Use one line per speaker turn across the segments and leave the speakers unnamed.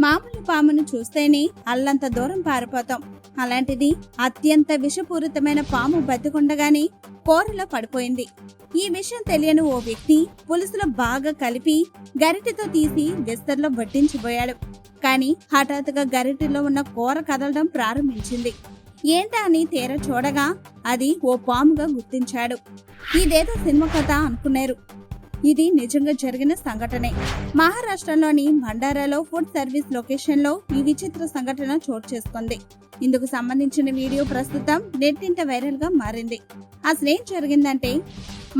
మామూలు పామును చూస్తేనే అల్లంత దూరం పారిపోతాం. అలాంటిది అత్యంత విషపూరితమైన పాము బతికుండగానే కూరలో పడిపోయింది. ఈ విషయం తెలియని ఓ వ్యక్తి పులుసులో బాగా కలిపి గరిటెతో తీసి విస్తర్లో వడ్డించబోయాడు. కానీ హఠాత్తుగా గరిటెలో ఉన్న కూర కదలడం ప్రారంభించింది. ఏంటా అని తీర చూడగా అది ఓ పాముగా గుర్తించాడు. ఇదేదో సినిమా కథ అనుకున్నారు. ఇది నిజంగా జరిగిన సంఘటనే. మహారాష్ట్రలోని భండారాలో ఫుడ్ సర్వీస్ లొకేషన్ లో ఈ విచిత్ర సంఘటన చోటు చేసుకుంది. ఇందుకు సంబంధించిన వీడియో ప్రస్తుతం నెట్టింట వైరల్ గా మారింది. అసలేం జరిగిందంటే,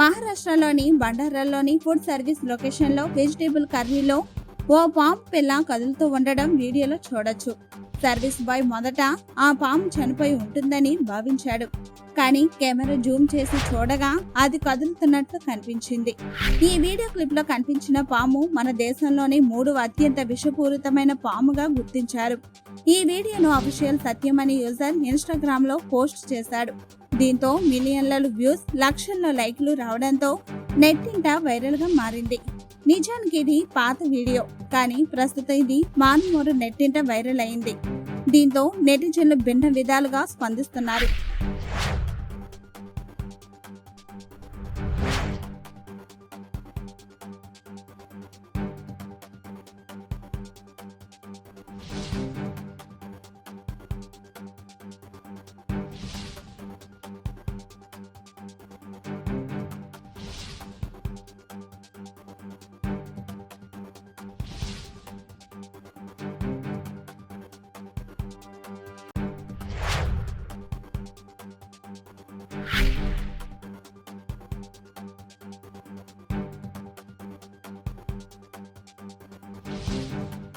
మహారాష్ట్రలోని భండారాలోని ఫుడ్ సర్వీస్ లొకేషన్ లో వెజిటేబుల్ కర్రీలో ఓ పాము పిల్ల కదులుతూ ఉండడం వీడియోలో చూడొచ్చు. సర్వీస్ బాయ్ మొదట ఆ పాము చనిపోయి ఉంటుందని భావించాడు. కానీ కెమెరా జూమ్ చేసి చూడగా అది కదులుతున్నట్లు కనిపించింది. ఈ వీడియో క్లిప్ లో కనిపించిన పాము మన దేశంలోని 3వ అత్యంత విషపూరితమైన పాముగా గుర్తించారు. ఈ వీడియోను అఫీషియల్ సత్యం అనే యూజర్ ఇన్స్టాగ్రామ్ లో పోస్ట్ చేశాడు. దీంతో మిలియన్ల వ్యూస్, లక్షల్లో లైక్లు రావడంతో నెట్టింట వైరల్ గా మారింది. నిజానికి ఇది పాత వీడియో, కానీ ప్రస్తుతం ఇది మానుమూరు నెట్టింట వైరల్ అయింది. దీంతో నెటిజన్లు భిన్న విధాలుగా స్పందిస్తున్నారు.